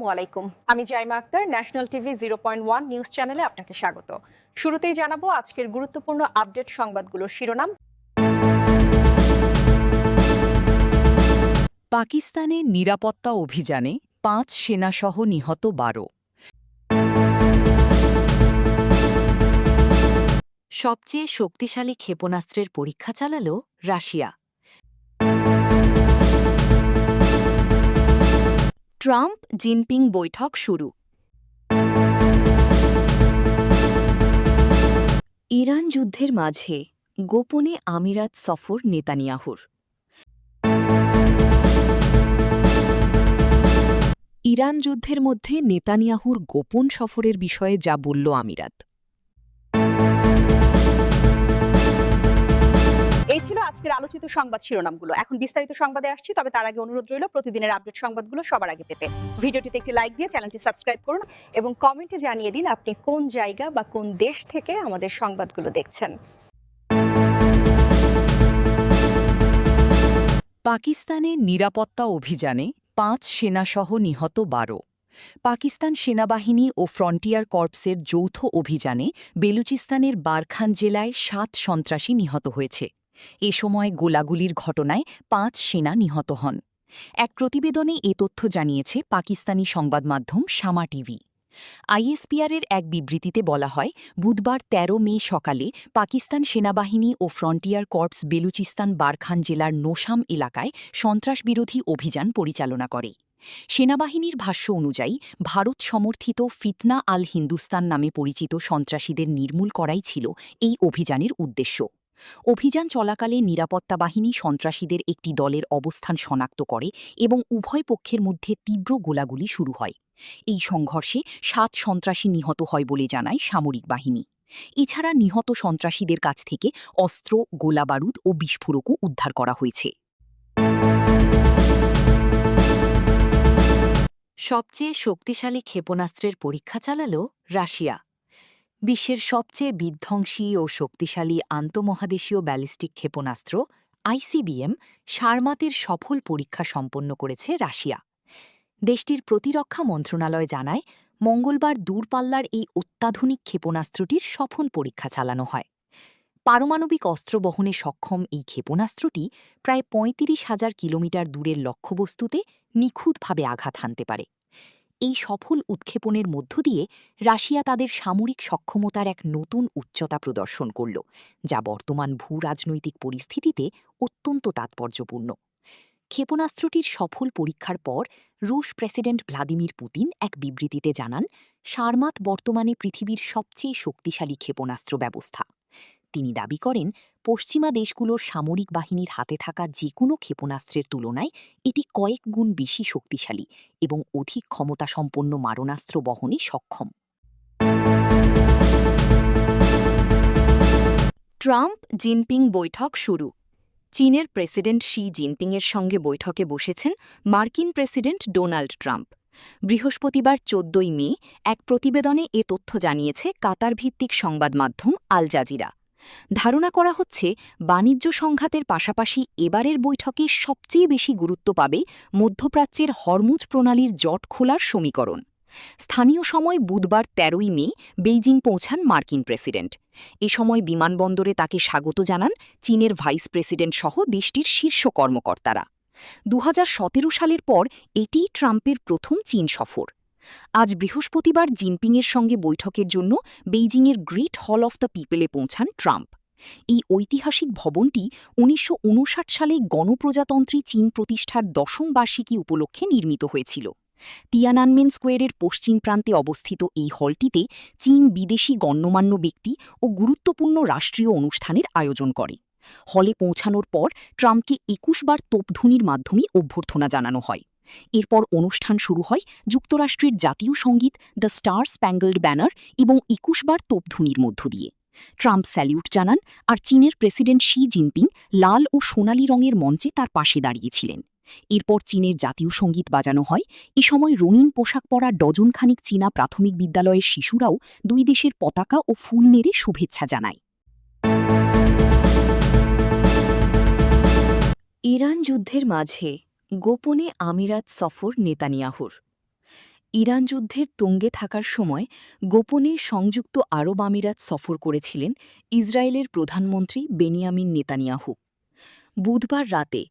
আসসালামু আলাইকুম। আমি Zaima Akter, national TV 0.1 news চ্যানেলে আপনাকে স্বাগত। শুরুতেই জানাবো আজকের গুরুত্বপূর্ণ আপডেট সংবাদগুলোর শিরোনাম। পাকিস্তানের নিরাপত্তা অভিযানে ৫ সেনাসহ নিহত ১২। সবচেয়ে শক্তিশালী ক্ষেপণাস্ত্রের পরীক্ষা চালাল রাশিয়া। ট্রাম্প জিনপিং বৈঠক শুরু। ইরান যুদ্ধের মাঝে গোপনে আমিরাত সফর নেতানিয়াহুর। ইরান যুদ্ধের মধ্যে নেতানিয়াহুর গোপন সফরের বিষয়ে যা বলল আমিরাত। এই ছিল আজকের আলোচিত সংবাদ শিরোনামগুলো। এখন বিস্তারিত সংবাদে আসছি, তবে তার আগে অনুরোধ রইল প্রতিদিনের আপডেট সংবাদগুলো সবার আগে পেতে ভিডিওটিতে একটি লাইক দিয়ে চ্যানেলটি সাবস্ক্রাইব করুন এবং কমেন্টে জানিয়ে দিন আপনি কোন জায়গা বা কোন দেশ থেকে আমাদের সংবাদগুলো দেখছেন। পাকিস্তানের নিরাপত্তা অভিযানে ৫ সেনাসহ নিহত ১২। পাকিস্তান সেনাবাহিনী ও ফ্রন্টিয়ার কর্পসের যৌথ অভিযানে বেলুচিস্তানের বারখান জেলায় ৭ সন্ত্রাসী নিহত হয়েছে। এ সময় গোলাগুলির ঘটনায় ৫ সেনা নিহত হন। এক প্রতিবেদনে এ তথ্য জানিয়েছে পাকিস্তানি সংবাদমাধ্যম শামা টিভি। আইএসপিআরের এক বিবৃতিতে বলা হয়, বুধবার ১৩ মে সকালে পাকিস্তান সেনাবাহিনী ও ফ্রন্টিয়ার কর্পস বেলুচিস্তান বারখান জেলার নোশাম এলাকায় সন্ত্রাসবিরোধী অভিযান পরিচালনা করে। সেনাবাহিনীর ভাষ্য অনুযায়ী ভারত সমর্থিত ফিতনা আল হিন্দুস্তান নামে পরিচিত সন্ত্রাসীদের নির্মূল করাই ছিল এই অভিযানের উদ্দেশ্য। অভিযান চলাকালে নিরাপত্তা বাহিনী সন্ত্রাসীদের একটি দলের অবস্থান শনাক্ত করে এবং উভয় পক্ষের মধ্যে তীব্র গোলাগুলি শুরু হয়। এই সংঘর্ষে ৭ সন্ত্রাসী নিহত হয় বলে জানায় সামরিক বাহিনী। এছাড়া নিহত সন্ত্রাসীদের কাছ থেকে অস্ত্র, গোলাবারুদ ও বিস্ফোরকও উদ্ধার করা হয়েছে। সবচেয়ে শক্তিশালী ক্ষেপণাস্ত্রের পরীক্ষা চালাল রাশিয়া। বিশ্বের সবচেয়ে বিধ্বংসী ও শক্তিশালী আন্তঃমহাদেশীয় ব্যালিস্টিক ক্ষেপণাস্ত্র আইসিবিএম সারমাতের সফল পরীক্ষা সম্পন্ন করেছে রাশিয়া। দেশটির প্রতিরক্ষা মন্ত্রণালয় জানায়, মঙ্গলবার দূরপাল্লার এই অত্যাধুনিক ক্ষেপণাস্ত্রটির সফল পরীক্ষা চালানো হয়। পারমাণবিক অস্ত্র বহনে সক্ষম এই ক্ষেপণাস্ত্রটি প্রায় ৩৫,০০০ কিলোমিটার দূরের লক্ষ্যবস্তুতে নিখুঁতভাবে আঘাত হানতে পারে। এই সফল উৎক্ষেপণের মধ্য দিয়ে রাশিয়া তাদের সামরিক সক্ষমতার এক নতুন উচ্চতা প্রদর্শন করল, যা বর্তমান ভূ-রাজনৈতিক পরিস্থিতিতে অত্যন্ত তাৎপর্যপূর্ণ। ক্ষেপণাস্ত্রটির সফল পরীক্ষার পর রুশ প্রেসিডেন্ট ভ্লাদিমির পুতিন এক বিবৃতিতে জানান, সারমাত বর্তমানে পৃথিবীর সবচেয়ে শক্তিশালী ক্ষেপণাস্ত্র ব্যবস্থা। তিনি দাবি করেন, পশ্চিমা দেশগুলোর সামরিক বাহিনীর হাতে থাকা যে কোনো ক্ষেপণাস্ত্রের তুলনায় এটি কয়েক গুণ বেশি শক্তিশালী এবং অধিক ক্ষমতাসম্পন্ন মারণাস্ত্র বহনে সক্ষম। ট্রাম্প জিনপিং বৈঠক শুরু। চীনের প্রেসিডেন্ট শি জিনপিংয়ের সঙ্গে বৈঠকে বসেছেন মার্কিন প্রেসিডেন্ট ডোনাল্ড ট্রাম্প। বৃহস্পতিবার ১৪ মে এক প্রতিবেদনে এ তথ্য জানিয়েছে কাতার ভিত্তিক সংবাদ মাধ্যম আল জাজিরা। ধারণা করা হচ্ছে, বাণিজ্য সংঘাতের পাশাপাশি এবারের বৈঠকে সবচেয়ে বেশি গুরুত্ব পাবে মধ্যপ্রাচ্যের হরমুজ প্রণালীর জট খোলার সমীকরণ। স্থানীয় সময় বুধবার ১৩ মে বেইজিং পৌঁছান মার্কিন প্রেসিডেন্ট। এ সময় বিমানবন্দরে তাকে স্বাগত জানান চীনের ভাইস প্রেসিডেন্ট সহ দেশটির শীর্ষ কর্মকর্তারা। ২০১৭ সালের পর এটিই ট্রাম্পের প্রথম চীন সফর। আজ বৃহস্পতিবার জিনপিংয়ের সঙ্গে বৈঠকের জন্য বেইজিংয়ের গ্রেট হল অফ দ্য পিপলে পৌঁছান ট্রাম্প। এই ঐতিহাসিক ভবনটি ১৯৫৯ সালে গণপ্রজাতন্ত্রী চীন প্রতিষ্ঠার ১০ম বার্ষিকী উপলক্ষে নির্মিত হয়েছিল। তিয়ানানমেন স্কোয়ারের পশ্চিম প্রান্তে অবস্থিত এই হলটিতে চীন বিদেশি গণ্যমান্য ব্যক্তি ও গুরুত্বপূর্ণ রাষ্ট্রীয় অনুষ্ঠানের আয়োজন করে। হলে পৌঁছানোর পর ট্রাম্পকে ২১ বার তোপধ্বনির মাধ্যমে অভ্যর্থনা জানানো হয়। এরপর অনুষ্ঠান শুরু হয় যুক্তরাষ্ট্রের জাতীয় সঙ্গীত দ্য স্টার স্প্যাঙ্গলড ব্যানার এবং ২১ বার তোপধ্বনির মধ্য দিয়ে। ট্রাম্প স্যালিউট জানান, আর চীনের প্রেসিডেন্ট শি জিনপিং লাল ও সোনালি রঙের মঞ্চে তার পাশে দাঁড়িয়েছিলেন। এরপর চীনের জাতীয় সঙ্গীত বাজানো হয়। এ সময় রঙিন পোশাক পরা ডজনখানিক চীনা প্রাথমিক বিদ্যালয়ের শিশুরাও দুই দেশের পতাকা ও ফুল নেড়ে শুভেচ্ছা জানায়। ইরান যুদ্ধের মাঝে গোপনে আমিরাত সফর নেতানিয়াহুর। ইরান যুদ্ধের তুঙ্গে থাকার সময় গোপনে সংযুক্ত আরব আমিরাত সফর করেছিলেন ইসরায়েলের প্রধানমন্ত্রী বেনিয়ামিন নেতানিয়াহু। বুধবার রাতে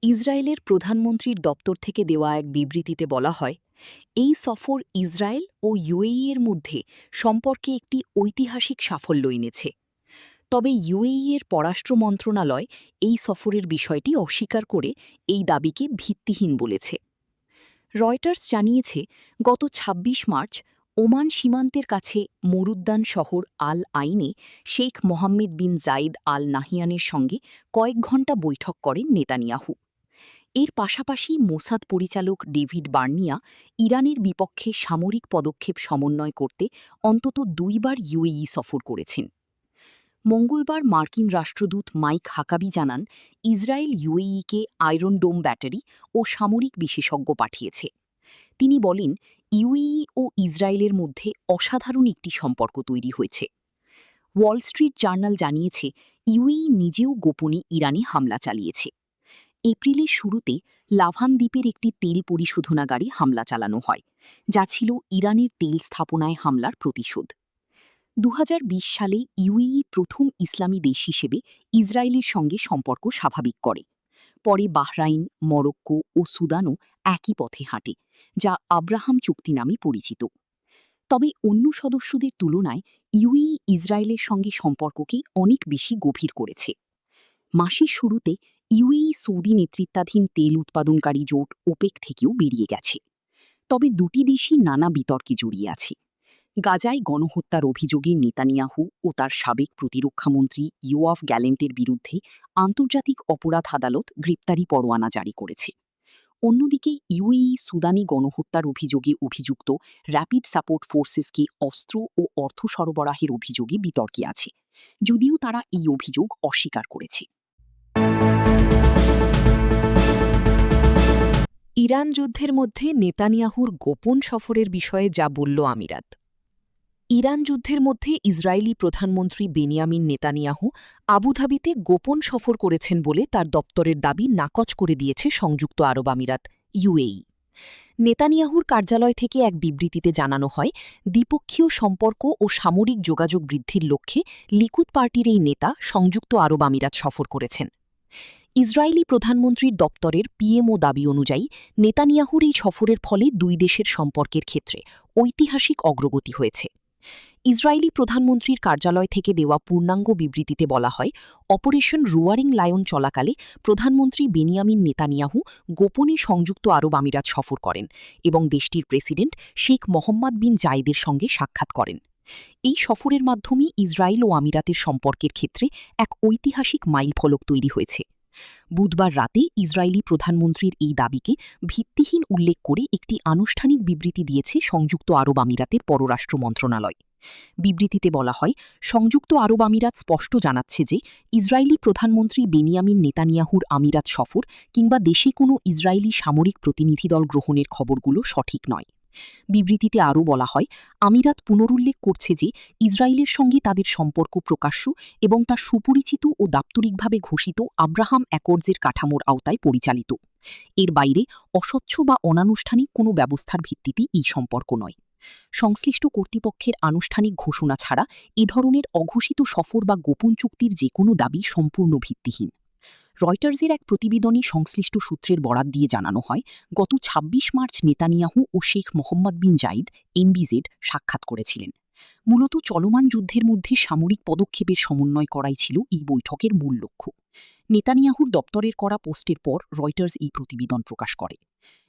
ইসরায়েলের প্রধানমন্ত্রীর দপ্তর থেকে দেওয়া এক বিবৃতিতে বলা হয়, এই সফর ইসরায়েল ও ইউএই এর মধ্যে সম্পর্কে একটি ঐতিহাসিক সাফল্য এনেছে। তবে ইউএই এর পররাষ্ট্র মন্ত্রণালয় এই সফরের বিষয়টি অস্বীকার করে এই দাবিকে ভিত্তিহীন বলেছে। রয়টার্স জানিয়েছে, গত ২৬ মার্চ ওমান সীমান্তের কাছে মরুদ্যান শহর আল আইনে শেখ মোহাম্মদ বিন জাইদ আল নাহিয়ানের সঙ্গে কয়েক ঘণ্টা বৈঠক করেন নেতানিয়াহু। এর পাশাপাশি মোসাদ পরিচালক ডেভিড বার্নিয়া ইরানের বিপক্ষে সামরিক পদক্ষেপ সমন্বয় করতে অন্তত ২ বার ইউএই সফর করেছেন। মঙ্গলবার মার্কিন রাষ্ট্রদূত মাইক হাকাবি জানান, ইসরায়েল ইউএইকে আয়রন ডোম ব্যাটারি ও সামরিক বিশেষজ্ঞ পাঠিয়েছে। তিনি বলেন, ইউএই ও ইসরায়েলের মধ্যে অসাধারণ একটি সম্পর্ক তৈরি হয়েছে। ওয়াল স্ট্রিট জার্নাল জানিয়েছে, ইউএই নিজেও গোপনে ইরানে হামলা চালিয়েছে। এপ্রিলের শুরুতে লাভান দ্বীপের একটি তেল পরিশোধনাগারে হামলা চালানো হয়, যা ছিল ইরানের তেল স্থাপনায় হামলার প্রতিশোধ। ২০২০ সালে ইউএই প্রথম ইসলামী দেশ হিসেবে ইসরায়েলের সঙ্গে সম্পর্ক স্বাভাবিক করে। পরে বাহরাইন, মরক্কো ও সুদানও একই পথে হাঁটে, যা আব্রাহাম চুক্তি নামে পরিচিত। তবে অন্য সদস্যদের তুলনায় ইউএই ইসরায়েলের সঙ্গে সম্পর্ককে অনেক বেশি গভীর করেছে। মাসের শুরুতে ইউএই সৌদি নেতৃত্বাধীন তেল উৎপাদনকারী জোট ওপেক থেকেও বেরিয়ে গেছে। তবে দুটি দেশই নানা বিতর্কে জড়িয়ে আছে। গাজায় গণহত্যার অভিযোগে নেতানিয়াহু ও তার সাবেক প্রতিরক্ষামন্ত্রী ইয়োয়াফ গ্যালেন্টের বিরুদ্ধে আন্তর্জাতিক অপরাধ আদালত গ্রেপ্তারি পরোয়ানা জারি করেছে। অন্যদিকে ইউএই সুদানি গণহত্যার অভিযোগে অভিযুক্ত র্যাপিড সাপোর্ট ফোর্সেসকে অস্ত্র ও অর্থ সরবরাহের অভিযোগে বিতর্কে আছে, যদিও তারা এই অভিযোগ অস্বীকার করেছে। ইরান যুদ্ধের মধ্যে নেতানিয়াহুর গোপন সফরের বিষয়ে যা বলল আমিরাত। ইরান যুদ্ধের মধ্যে ইসরায়েলি প্রধানমন্ত্রী বেনিয়ামিন নেতানিয়াহু আবুধাবিতে গোপন সফর করেছেন বলে তার দপ্তরের দাবি নাকচ করে দিয়েছে সংযুক্ত আরব আমিরাত, ইউএই। নেতানিয়াহুর কার্যালয় থেকে এক বিবৃতিতে জানানো হয়, দ্বিপক্ষীয় সম্পর্ক ও সামরিক যোগাযোগ বৃদ্ধির লক্ষ্যে লিকুদ পার্টির এই নেতা সংযুক্ত আরব আমিরাত সফর করেছেন। ইসরায়েলি প্রধানমন্ত্রীর দপ্তরের পিএমও দাবি অনুযায়ী নেতানিয়াহুর এই সফরের ফলে দুই দেশের সম্পর্কের ক্ষেত্রে ঐতিহাসিক অগ্রগতি হয়েছে। ইসরায়েলি প্রধানমন্ত্রীর কার্যালয় থেকে দেওয়া পূর্ণাঙ্গ বিবৃতিতে বলা হয়, অপারেশন রোয়ারিং লায়ন চলাকালে প্রধানমন্ত্রী বেনিয়ামিন নেতানিয়াহু গোপনে সংযুক্ত আরব আমিরাত সফর করেন এবং দেশটির প্রেসিডেন্ট শেখ মোহাম্মদ বিন জায়েদের সঙ্গে সাক্ষাৎ করেন। এই সফরের মাধ্যমে ইসরায়েল ও আমিরাতের সম্পর্কের ক্ষেত্রে এক ঐতিহাসিক মাইলফলক তৈরি হয়েছে। বুধবার রাতে ইসরায়েলি প্রধানমন্ত্রীর এই দাবিকে ভিত্তিহীন উল্লেখ করে একটি আনুষ্ঠানিক বিবৃতি দিয়েছে সংযুক্ত আরব আমিরাতের পররাষ্ট্র মন্ত্রণালয়। বিবৃতিতে বলা হয়, সংযুক্ত আরব আমিরাত স্পষ্ট জানাচ্ছে যে ইসরায়েলি প্রধানমন্ত্রী বেনিয়ামিন নেতানিয়াহুর আমিরাত সফর কিংবা দেশে কোনো ইসরায়েলি সামরিক প্রতিনিধি দল গ্রহণের খবরগুলো সঠিক নয়। বিবৃতিতে আরও বলা হয়, আমিরাত পুনরুল্লেখ করছে যে ইসরায়েলের সঙ্গে তাদের সম্পর্ক প্রকাশ্য এবং তা সুপরিচিত ও দাপ্তরিকভাবে ঘোষিত আব্রাহাম অ্যাকর্ডসের কাঠামোর আওতায় পরিচালিত। এর বাইরে অস্বচ্ছ বা অনানুষ্ঠানিক কোনো ব্যবস্থার ভিত্তিতে এই সম্পর্ক নয়। সংশ্লিষ্ট কর্তৃপক্ষের আনুষ্ঠানিক ঘোষণা ছাড়া এ ধরনের অঘোষিত সফর বা গোপন চুক্তির যে কোনো দাবি সম্পূর্ণ ভিত্তিহীন। রয়টার্সের এক প্রতিবেদনে সংশ্লিষ্ট সূত্রের বরাত দিয়ে জানানো হয়, গত ২৬ মার্চ নেতানিয়াহু ও শেখ মোহাম্মদ বিন জাইদ এমবিজেড সাক্ষাৎ করেছিলেন। মূলত চলমান যুদ্ধের মধ্যে সামরিক পদক্ষেপের সমন্বয় করাই ছিল এই বৈঠকের মূল লক্ষ্য। নেতানিয়াহুর দপ্তরের করা পোস্টের পর রয়টার্স এই প্রতিবেদন প্রকাশ করে।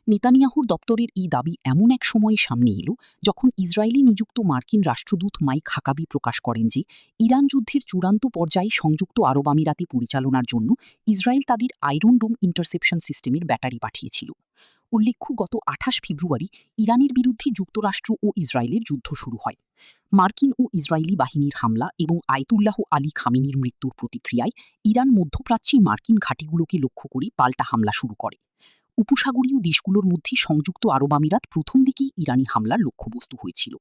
নেতানিয়াহুর দপ্তরের এই দাবি এমন এক সময়ে সামনে এলো যখন ইসরায়েলি নিযুক্ত মার্কিন রাষ্ট্রদূত মাইক হাকাবি প্রকাশ করেন যে ইরান যুদ্ধের চূড়ান্ত পর্যায়ে সংযুক্ত আরব আমিরাতে পরিচালনার জন্য ইসরায়েল তাদের আয়রন ডোম ইন্টারসেপশন সিস্টেমের ব্যাটারি পাঠিয়েছিল। উল্লেখ্য, গত ২৮ ফেব্রুয়ারি ইরানের বিরুদ্ধে যুক্তরাষ্ট্র ও ইসরায়েলের যুদ্ধ শুরু হয়। মার্কিন ও ইসরায়েলি বাহিনীর হামলা এবং আয়তুল্লাহ আলী খামেনির মৃত্যুর প্রতিক্রিয়ায় ইরান মধ্যপ্রাচ্যে মার্কিন ঘাঁটিগুলোকে লক্ষ্য করে পাল্টা হামলা শুরু করে। উপসাগরীয় দেশগুলোর মধ্যে সংযুক্ত আরব আমিরাত প্রথম দিকেই ইরানি হামলার লক্ষ্যবস্তু হয়েছিল।